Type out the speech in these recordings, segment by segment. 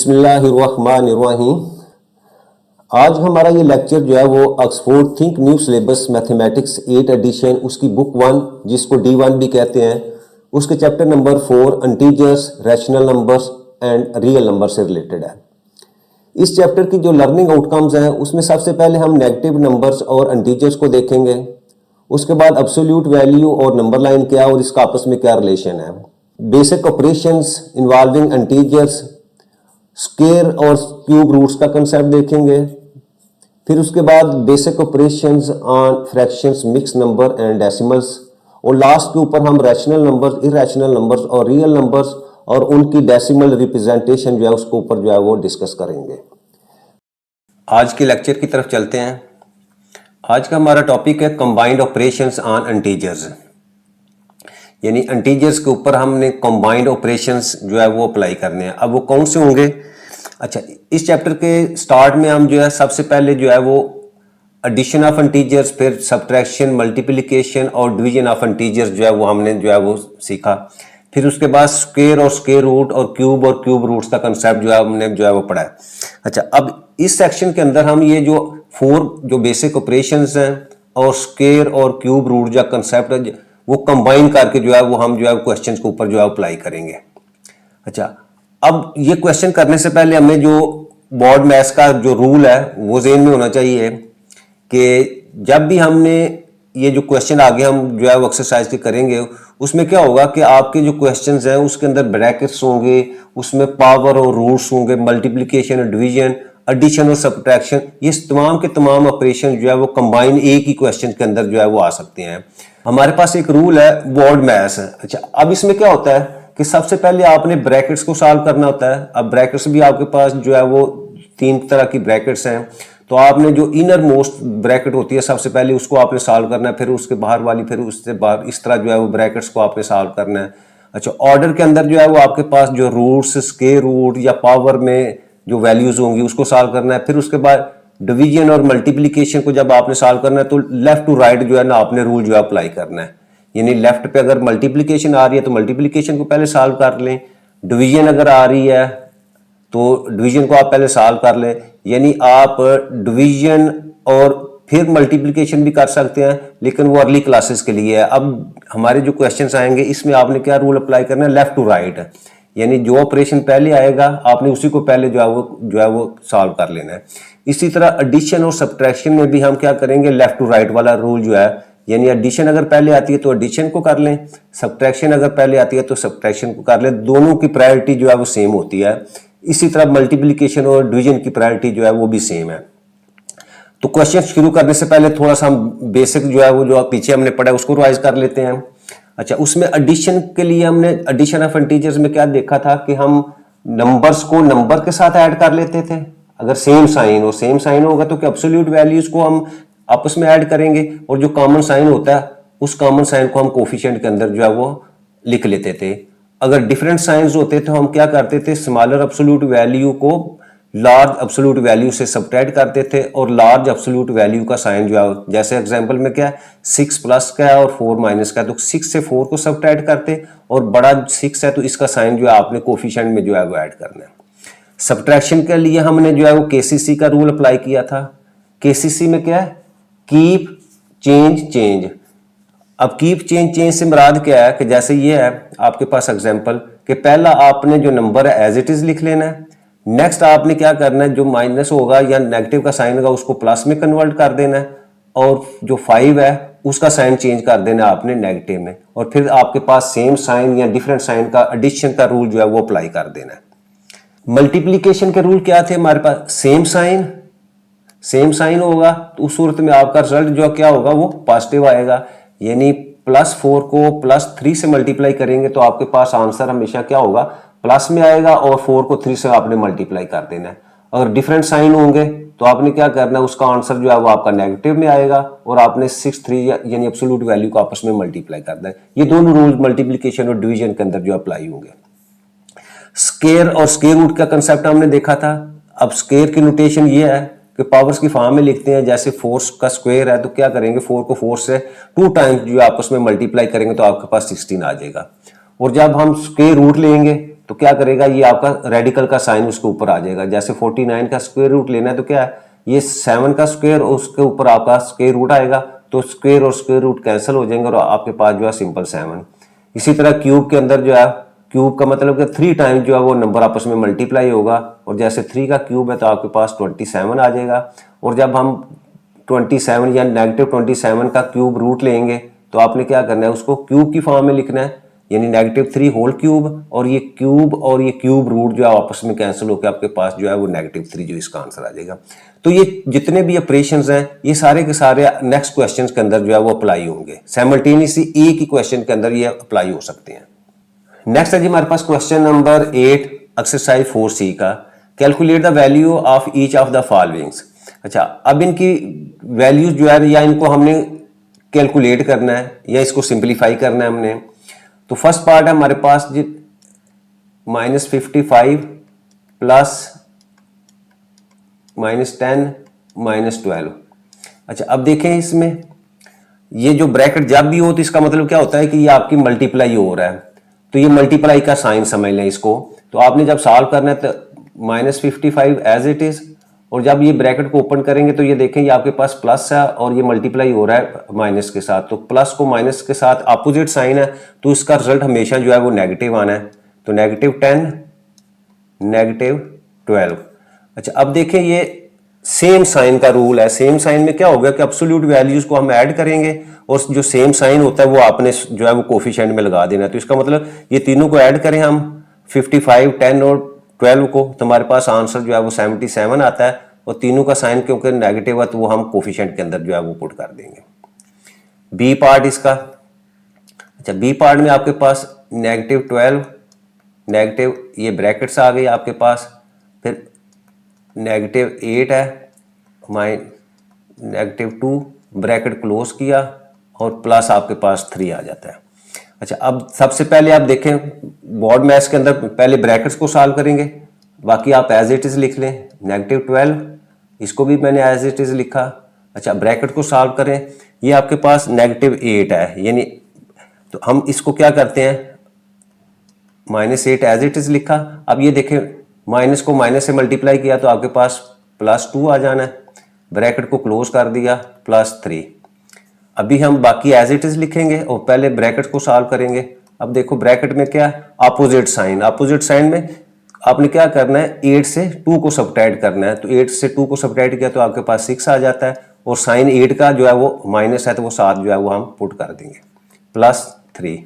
बिस्मिल्लाहिर्रहमानिर्रहीम। आज हमारा ये लेक्चर जो है वो Oxford think new syllabus mathematics 8 edition उसकी बुक 1 जिसको D1 भी कहते हैं उसके chapter number 4 integers, rational numbers and real number से रिलेटेड है। इस चैप्टर की जो लर्निंग आउटकम्स हैं उसमें सबसे पहले हम नेगेटिव नंबर्स और इंटीजर्स को देखेंगे। उसके बाद एब्सोल्यूट वैल्यू और नंबर लाइन क्या और इसका आपस में क्या रिलेशन है। Basic operations involving integers, square और क्यूब रूट्स का कंसेप्ट देखेंगे। फिर उसके बाद basic operations on fractions, mix number and decimals, और लास्ट के ऊपर हम रैशनल नंबर्स, इरैशनल नंबर्स और रियल नंबर्स और उनकी डेसिमल रिप्रेजेंटेशन जो है उसके ऊपर जो है वो डिस्कस करेंगे। आज के लेक्चर की तरफ चलते हैं। आज का हमारा टॉपिक है कंबाइंड ऑपरेशंस ऑन इंटीजर्स, यानी इंटीजर्स के ऊपर हमने कंबाइंड ऑपरेशंस जो है वो अप्लाई करने हैं। अब वो कौन से होंगे? अच्छा, इस चैप्टर के स्टार्ट में हम जो है सबसे पहले जो है वो एडिशन ऑफ इंटीजर्स, फिर सब्ट्रैक्शन, मल्टीप्लिकेशन और डिवीजन ऑफ इंटीजर्स जो है वो हमने जो है वो सीखा। फिर उसके बाद स्क्वायर और स्क्वायर रूट और क्यूब रूट्स का कंसेप्ट जो है हमने जो है वो पढ़ा है। अच्छा, अब इस सेक्शन के अंदर हम ये जो 4 जो बेसिक ऑपरेशंस हैं और स्क्वायर और क्यूब रूट जो कंसेप्ट है वो कंबाइन करके जो है वो हम जो है क्वेश्चंस के ऊपर जो है अप्लाई करेंगे। अच्छा, अब ये क्वेश्चन करने से पहले हमें जो बोर्ड मैथ्स का जो रूल है वो ज़हन में होना चाहिए कि जब भी हमने ये जो क्वेश्चन आगे हम जो है वो एक्सरसाइज के करेंगे उसमें क्या होगा कि आपके जो क्वेश्चंस हैं उसके अंदर ब्रैकेट्स होंगे, उसमें पावर और रूट्स होंगे, मल्टीप्लिकेशन और डिवीजन, एडिशन और सब्ट्रैक्शन, ये तमाम के तमाम ऑपरेशन जो है वो कंबाइन एक ही क्वेश्चन के अंदर जो है वो आ सकते हैं। हमारे पास एक रूल है बोर्ड मैथ्स है। अच्छा, अब इसमें क्या होता है कि सबसे पहले आपने ब्रैकेट्स को सॉल्व करना होता है। अब ब्रैकेट्स भी आपके पास जो है वो 3 तरह की ब्रैकेट्स हैं, तो आपने जो इनर मोस्ट ब्रैकेट होती है सबसे पहले उसको आपने सॉल्व करना है, फिर उसके बाहर वाली, फिर उससे बाहर, इस तरह जो है वो ब्रैकेट्स को आपने सॉल्व करना है। अच्छा, ऑर्डर के अंदर जो है वो आपके पास जो रूट्स, स्क्वायर रूट या पावर में जो वैल्यूज होंगी उसको सॉल्व करना है। फिर उसके बाद डिवीजन और मल्टीप्लिकेशन को जब आपने सॉल्व करना है तो लेफ्ट टू राइट जो है ना आपने रूल जो है अप्लाई करना है। यानी लेफ्ट पे अगर मल्टीप्लिकेशन आ रही है तो मल्टीप्लिकेशन को पहले सॉल्व कर लें, डिवीजन अगर आ रही है तो डिवीजन को आप पहले सॉल्व कर लें। यानी आप डिवीजन और फिर मल्टीप्लिकेशन भी कर सकते हैं, लेकिन वो अर्ली क्लासेस के लिए है। अब हमारे जो क्वेश्चंस आएंगे इसमें आपने क्या रूल अप्लाई करना है? लेफ्ट टू राइट, यानी जो ऑपरेशन पहले आएगा आपने उसी को पहले जो है वो सॉल्व कर लेना है। इसी तरह एडिशन और सब्ट्रैक्शन में भी हम क्या करेंगे? लेफ्ट टू राइट वाला रूल जो है, यानी एडिशन अगर पहले आती है तो एडिशन को कर लें, सब्ट्रैक्शन अगर पहले आती है तो सब्ट्रैक्शन को कर लें। दोनों की प्रायोरिटी जो है वो सेम होती है। इसी तरह मल्टीप्लिकेशन और डिवीजन की प्रायोरिटी जो है वो भी सेम है। तो क्वेश्चन शुरू करने से पहले थोड़ा सा हम बेसिक जो है वो जो पीछे हमने पढ़ा है उसको रिवाइज कर लेते हैं। अच्छा, उसमें एडिशन के लिए हमने एडिशन ऑफ इंटीजर्स में क्या देखा था कि हम नंबर्स को नंबर के साथ ऐड कर लेते थे। अगर सेम साइन होगा तो क्या एब्सोल्यूट वैल्यूज को हम आपस में ऐड करेंगे, और जो कॉमन साइन होता है उस कॉमन साइन को हम कोफिशिएंट के अंदर जो है वो लिख लेते थे। अगर डिफरेंट साइंस होते तो हम क्या करते थे? स्मॉलर एब्सोल्यूट वैल्यू को लार्ज एब्सोल्यूट वैल्यू से सब्ट्रैक्ट करते थे, और लार्ज एब्सोल्यूट वैल्यू का साइन जो है, जैसे एग्जांपल में क्या है, 6 प्लस का है और 4 माइनस का है, तो 6 से 4 को सब्ट्रैक्ट करते, और बड़ा 6 है तो इसका साइन जो है आपने कोफिशिएंट में जो है वो ऐड करना है। सब्ट्रैक्शन के लिए हमने जो है वो केसीसी का रूल अप्लाई किया था। केसीसी में क्या है? Keep change. अब कीप चेंज से मुराद क्या है कि जैसे ये है आपके पास एग्जांपल कि पहला आपने जो नंबर है एज इट इज लिख लेना है, नेक्स्ट आपने क्या करना है, जो माइनस होगा या नेगेटिव का साइन होगा उसको प्लस में कन्वर्ट कर देना है, और जो 5 है उसका साइन चेंज कर देना है आपने नेगेटिव में, और फिर आपके पास सेम साइन या डिफरेंट साइन का एडिशन का रूल जो है वो अप्लाई कर देना है। मल्टीप्लीकेशन के रूल क्या थे हमारे पास? सेम साइन होगा तो उस सूरत में आपका रिजल्ट जो क्या होगा वो पॉजिटिव आएगा। यानी +4 को +3 से मल्टीप्लाई करेंगे तो आपके पास आंसर हमेशा क्या होगा? प्लस में आएगा, और 4 को 3 से आपने मल्टीप्लाई कर देना है। अगर डिफरेंट साइन होंगे तो आपने क्या करना है? उसका आंसर जो है वो आपका नेगेटिव में आएगा, और आपने 6, 3 यानी एब्सोल्यूट वैल्यू को आपस में मल्टीप्लाई करना है। ये दोनों रूल मल्टीप्लिकेशन और डिवीजन के अंदर जो अप्लाई होंगे। स्क्वायर और स्क्वायर रूट का कंसेप्ट हमने देखा था। अब स्क्वायर की नोटेशन ये है कि पावर्स की फॉर्म में लिखते हैं। जैसे 4 का स्क्वायर है तो क्या करेंगे? 4 को 4 से 2 टाइम्स जो आपस में मल्टीप्लाई करेंगे तो आपके पास 16 आ जाएगा। और जब हम स्क्वायर रूट लेंगे तो क्या करेगा, ये आपका रेडिकल का साइन उसके ऊपर आ जाएगा। जैसे 49 का स्क्वायर रूट लेना है तो क्या है, ये 7 का स्क्वायर और उसके ऊपर आपका स्क्वायर रूट आएगा, तो स्क्वायर और स्क्वायर रूट कैंसिल हो जाएंगे और आपके पास जो है सिंपल 7। इसी तरह क्यूब के अंदर जो है, क्यूब का मतलब कि 3 टाइम्स जो है वो नंबर आपस में मल्टीप्लाई होगा, और जैसे 3 का क्यूब है तो आपके पास 27 आ जाएगा। और जब हम 27 या -27 का क्यूब रूट लेंगे तो आपने क्या करना है, उसको क्यूब की फॉर्म में लिखना है, यानी -3 होल क्यूब, और ये क्यूब रूट जो है आपस में कैंसिल होकर आपके पास जो है वो -3 जो इसका आंसर आ जाएगा। तो ये जितने भी ऑपरेशंस हैं ये सारे के सारे नेक्स्ट क्वेश्चंस के अंदर जो है वो अप्लाई होंगे, साइमल्टेनियसली एक ही क्वेश्चन के अंदर ये अप्लाई हो सकते हैं। नेक्स्ट है जी हमारे पास क्वेश्चन नंबर 8 एक्सरसाइज 4C का, calculate the value of each of the followings. अच्छा, अब इनकी वैल्यूज जो है या इनको हमने कैलकुलेट करना है या इसको सिंप्लीफाई करना है हमने। तो फर्स्ट पार्ट है हमारे पास जी -55 प्लस -10 -12। अच्छा, अब देखें इसमें ये जो ब्रैकेट जब भी हो तो इसका मतलब क्या होता है कि ये आपकी मल्टीप्लाई हो रहा है, तो ये मल्टीप्लाई का साइन समझ लें इसको। तो आपने जब सॉल्व करना है तो -55 एज इट इज, और जब ये ब्रैकेट को ओपन करेंगे तो ये देखें ये आपके पास प्लस है और ये मल्टीप्लाई हो रहा है माइनस के साथ, तो प्लस को माइनस के साथ अपोजिट साइन है तो इसका रिजल्ट हमेशा जो है वो नेगेटिव आना है। तो -10 -12। अच्छा, अब देखें ये सेम साइन का रूल है। सेम साइन में क्या होगा कि एब्सोल्यूट वैल्यूज को हम ऐड करेंगे और जो सेम साइन होता है वो आपने जो है वो कोफिशिएंट में लगा देना है। तो इसका मतलब ये तीनों को ऐड करें हम 55, 10 और 12 को, तो हमारे पास आंसर जो है वो 77 आता है, और तीनों का साइन क्योंकि नेगेटिव है तो वो हम कोफिशिएंट के अंदर जो है वो पुट कर देंगे। बी पार्ट इसका, अच्छा बी पार्ट में आपके पास -12 नेगेटिव, ये ब्रैकेट्स आ गई आपके पास, फिर -8 है -2 ब्रैकेट क्लोज किया और प्लस आपके पास 3 आ जाता है। अच्छा, अब सबसे पहले आप देखें बोर्ड मैथ्स के अंदर पहले ब्रैकेट्स को सॉल्व करेंगे, बाकी आप एज इट इज लिख लें। -12 इसको भी मैंने एज इट इज लिखा। अच्छा, ब्रैकेट को सॉल्व करें, ये आपके पास -8 है, यानी तो हम इसको क्या करते हैं -8 एज इट इज लिखा। अब ये देखें माइनस को माइनस से मल्टीप्लाई किया तो आपके पास +2 आ जाना है, ब्रैकेट को क्लोज कर दिया +3। अभी हम बाकी एज इट इज लिखेंगे और पहले ब्रैकेट को सॉल्व करेंगे। अब देखो ब्रैकेट में क्या अपोजिट साइन, अपोजिट साइन में आपने क्या करना है 8 से 2 को सब्ट्रैक्ट करना है, तो 8 से 2 को सब्ट्रैक्ट किया तो आपके पास 6 आ जाता है, और साइन 8 का जो है वो माइनस है तो वो 7 जो है वो हम पुट कर देंगे +3।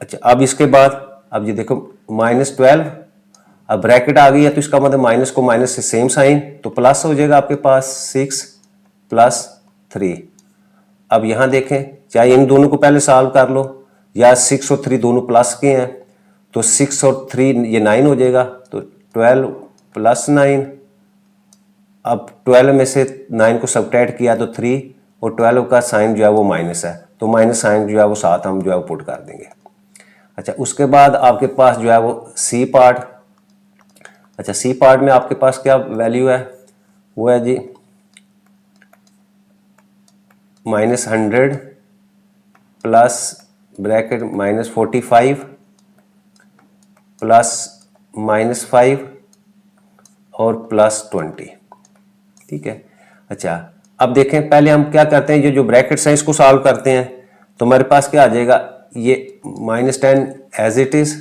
अच्छा, अब इसके बाद अब ये देखो -12, अब ब्रैकेट आ गई है तो इसका मतलब माइनस को माइनस से सेम साइन, तो प्लस हो जाएगा आपके पास 6 + 3। अब यहां देखें चाहे इन दोनों को पहले सॉल्व कर लो या 6 और 3 दोनों प्लस के हैं, तो 6 और 3 ये 9 हो जाएगा, तो 12 + 9। अब 12 में से 9 को सब्ट्रैक्ट किया तो 3, और 12 का साइन जो है वो माइनस है तो माइनस साइन जो है वो 7 हम जो है वो पुट कर देंगे। अच्छा, उसके बाद आपके पास जो है वो सी पार्ट। अच्छा, सी पार्ट में आपके पास क्या वैल्यू है, वो है जी -100 प्लस ब्रैकेट -45 प्लस -5 और +20। ठीक है। अच्छा, अब देखें पहले हम क्या करते हैं, ये जो ब्रैकेट्स हैं इसको सॉल्व करते हैं, तो हमारे पास क्या आ जाएगा, ये -10 एज इट इज,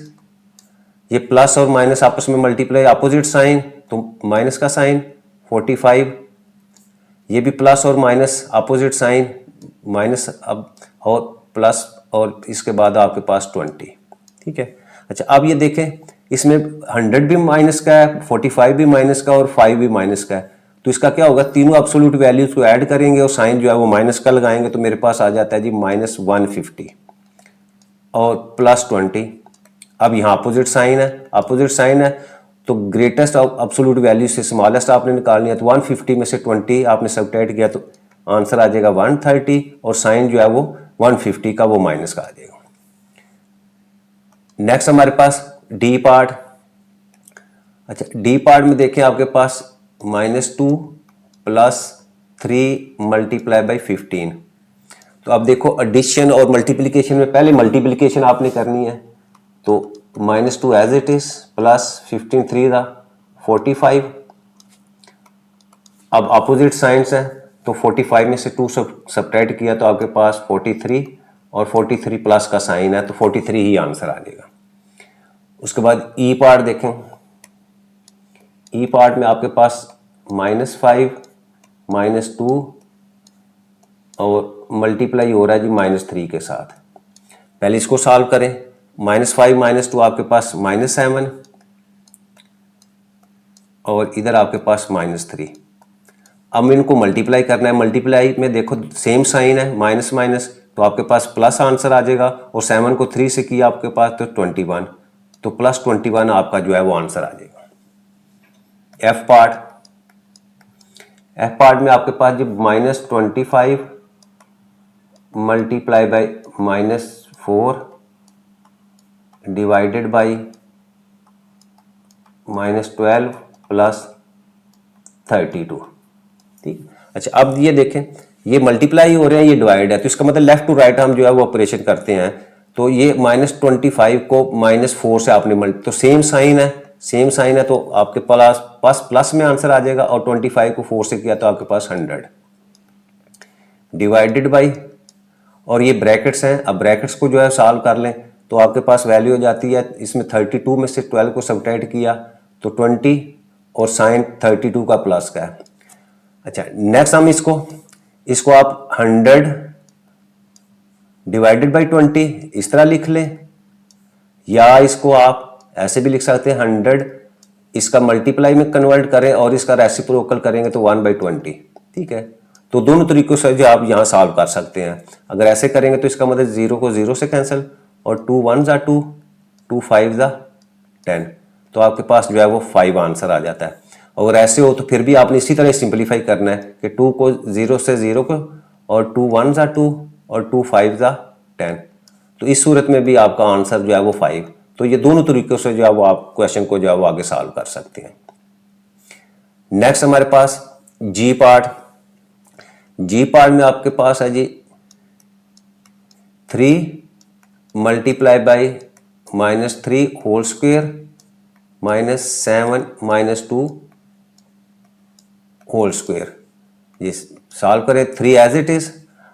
ये प्लस और माइनस आपस में मल्टीप्लाई अपोजिट साइन तो माइनस का साइन, 45 ये भी प्लस और माइनस अपोजिट साइन माइनस, अब और प्लस और इसके बाद आपके पास 20। ठीक है। अच्छा, अब ये देखें इसमें 100 भी माइनस का है, 45 भी माइनस का और 5 भी माइनस का है, तो इसका क्या होगा, तीनों एब्सोल्यूट वैल्यूज को ऐड करेंगे और साइन जो है वो माइनस का लगाएंगे, तो मेरे पास आ जाता है जी -150 और +20। अब यहाँ अपोजिट साइन है, अपोजिट साइन है तो ग्रेटेस्ट एब्सोल्यूट वैल्यू से स्मॉलेस्ट आपने निकालनी है, तो 150 में से 20 आपने सब्ट्रैक्ट किया तो आंसर आ जाएगा 130, और साइन जो है वो 150 का वो माइनस का आ जाएगा। नेक्स्ट हमारे पास डी पार्ट। अच्छा, डी पार्ट में देखें आपके पास -2 + 3 × 15। तो अब देखो एडिशन और मल्टीप्लिकेशन में पहले मल्टीप्लिकेशन आपने करनी है, तो -2 एज इट इज प्लस 15 3 दा 45। अब अपोजिट साइंस है तो 45 में से 2 सब्ट्रैक्ट किया तो आपके पास 43 और 43 प्लस का साइन है तो 43 ही आंसर आ जाएगा। उसके बाद ई पार्ट देखें। ई पार्ट में आपके पास -5 -2 और मल्टीप्लाई हो रहा है जी -3 के साथ। पहले इसको सॉल्व करें। -5 -2 आपके पास -7 और इधर आपके पास -3। अब इनको मल्टीप्लाई करना है। मल्टीप्लाई में देखो सेम साइन है माइनस माइनस तो आपके पास प्लस आंसर आ जाएगा और 7 को 3 से किया आपके पास तो 21 तो +21 आपका जो है वो आंसर आ जाएगा। एफ पार्ट में आपके पास जब -25 multiply by -4 divided by -12 plus 32। ठीक। अच्छा अब ये देखें ये मल्टीप्लाई हो रहे हैं ये डिवाइड है तो इसका मतलब लेफ्ट टू राइट हम जो है वो ऑपरेशन करते हैं तो ये -25 को -4 से आपने तो सेम साइन है तो आपके पास प्लस में आंसर आ जाएगा और 25 को 4 से किया तो आपके पास 100 डिवाइडेड बाई और ये ब्रैकेट्स हैं। अब ब्रैकेट्स को जो है सॉल्व कर लें तो आपके पास वैल्यू हो जाती है इसमें 32 में से 12 को सब्ट्रैक्ट किया तो 20 और साइन 32 का प्लस का है। अच्छा नेक्स्ट हम इसको आप 100 डिवाइडेड बाई 20 इस तरह लिख लें या इसको आप ऐसे भी लिख सकते हैं 100 इसका मल्टीप्लाई में कन्वर्ट करें और इसका रेसिप्रोकल करेंगे तो 1/20। ठीक है तो दोनों तरीकों से जो आप यहाँ सॉल्व कर सकते हैं। अगर ऐसे करेंगे तो इसका मतलब 0 को 0 से कैंसिल और 2 1 ज़ा 2 2 5 ज़ा 10 तो आपके पास जो है वो 5 आंसर आ जाता है। अगर ऐसे हो तो फिर भी आपने इसी तरह सिंप्लीफाई करना है कि 2 को 0 से 0 को और 2 1 ज़ा 2 और 2 5 ज़ा 10 तो इस सूरत में भी आपका आंसर जो है वो 5। तो ये दोनों तरीकों से जो है वो आप क्वेश्चन को जो है वो आगे सॉल्व कर सकते हैं। नेक्स्ट हमारे पास जी पार्ट में आपके पास है जी 3 multiply by -3 whole square -7 -2 whole square. ये सॉल्व करें 3 एज इट इज।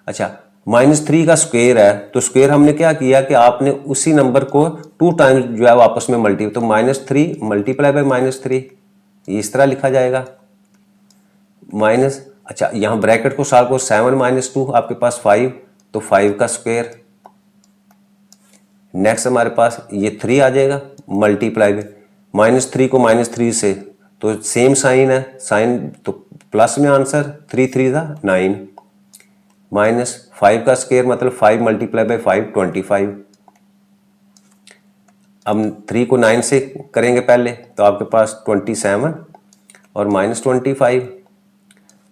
अच्छा -3 का स्क्वायर है तो स्क्वायर हमने क्या किया कि आपने उसी नंबर को 2 टाइम्स जो है आपस में मल्टीप्लाई तो -3 मल्टीप्लाई बाई -3 इस तरह लिखा जाएगा माइनस। अच्छा यहाँ ब्रैकेट को सॉल्व करो 7 - 2 आपके पास 5 तो 5 का स्क्वायर। नेक्स्ट हमारे पास ये 3 आ जाएगा मल्टीप्लाई में -3 को -3 से तो सेम साइन है साइन तो प्लस में आंसर 3 3 ज़ा 9 -5 का स्क्वायर मतलब 5 मल्टीप्लाई बाई 5 25। अब 3 को 9 से करेंगे पहले तो आपके पास 27 और -25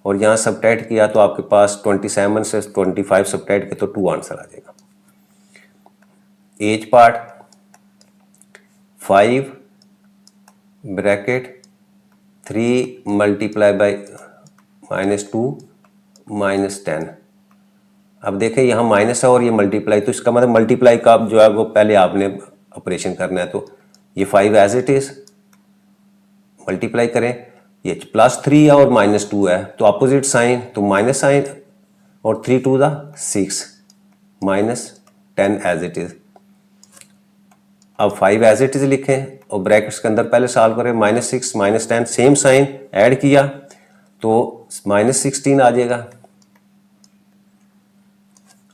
और यहाँ सब्ट्रैक्ट किया तो आपके पास 27 से 25 सब्ट्रैक्ट किया तो 2 आंसर आ जाएगा। As part 5 bracket 3 multiply by -2 -10। अब देखें यहाँ माइनस है और ये मल्टीप्लाई तो इसका मतलब मल्टीप्लाई का जो है वो पहले आपने ऑपरेशन करना है तो ये 5 एज इट इज मल्टीप्लाई करें ये +3 है और -2 है तो अपोजिट साइन तो माइनस साइन और 3 2 ज़ा 6 -10 एज इट इज। अब 5 एज इट इज लिखें और ब्रैकेट्स के अंदर पहले सॉल्व करें -6 -10 सेम साइन ऐड किया तो -16 आ जाएगा।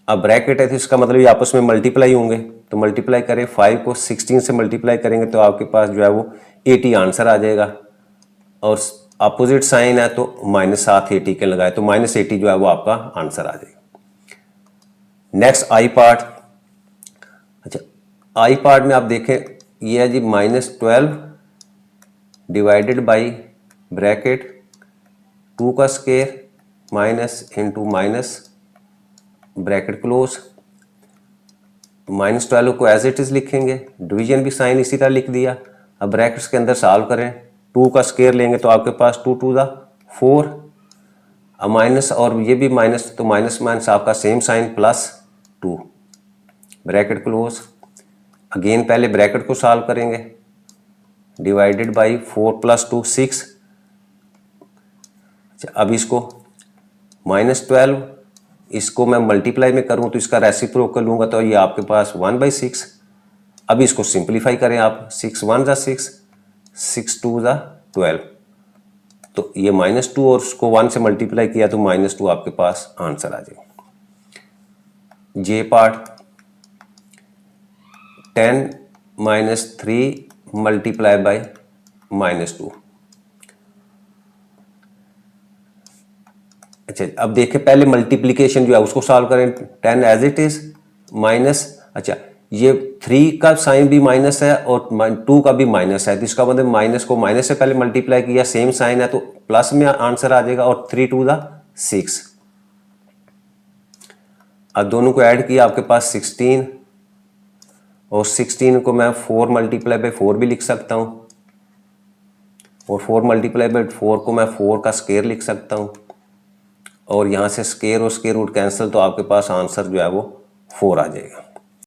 अब ब्रैकेट है तो इसका मतलब ये आपस में मल्टीप्लाई होंगे तो मल्टीप्लाई करें 5 को 16 से मल्टीप्लाई करेंगे तो आपके पास जो है वो 80 आंसर आ जाएगा और अपोजिट साइन है तो -7 80 के लगाए तो -80 जो है वो आपका आंसर आ जाएगा। Next I part. अच्छा आई पार्ट में आप देखें ये है जी -12 डिवाइडेड बाई ब्रैकेट 2 का square minus into minus bracket close -12 को एज इट इज लिखेंगे डिवीजन भी साइन इसी तरह लिख दिया। अब ब्रैकेट्स के अंदर सॉल्व करें 2 का स्क्वायर लेंगे तो आपके पास 2 2 ज़ा 4 अब माइनस और ये भी माइनस तो माइनस माइनस आपका same sign +2 bracket close again पहले ब्रैकेट को सॉल्व करेंगे, डिवाइडेड बाई 4 + 2 6। अब इसको -12, इसको मैं मल्टीप्लाई में करूं तो इसका रेसिप्रोकल लूंगा तो ये आपके पास 1/6। अब इसको सिंप्लीफाई करें आप, 6 1 = 6, 6 2 = 12, तो ये -2 और उसको 1 से मल्टीप्लाई किया तो -2 आपके पास आंसर आ जाएगा। जे पार्ट 10 - 3 मल्टीप्लाई बाय -2। अच्छा, अब देखें पहले मल्टीप्लिकेशन जो है उसको सॉल्व करें, 10 एज इट इज माइनस, अच्छा ये 3 का साइन भी माइनस है और 2 का भी माइनस है, तो इसका मतलब माइनस को माइनस से पहले मल्टीप्लाई किया, सेम साइन है तो प्लस में आंसर आ जाएगा, और 3 2 = 6। अब दोनों को ऐड किया आपके पास 16, और 16 को मैं 4 × 4 भी लिख सकता हूं, और 4 × 4 को मैं 4 का स्क्वायर लिख सकता हूं, और यहां से स्क्वायर और स्क्वायर रूट कैंसिल, तो आपके पास आंसर जो है वो 4 आ जाएगा।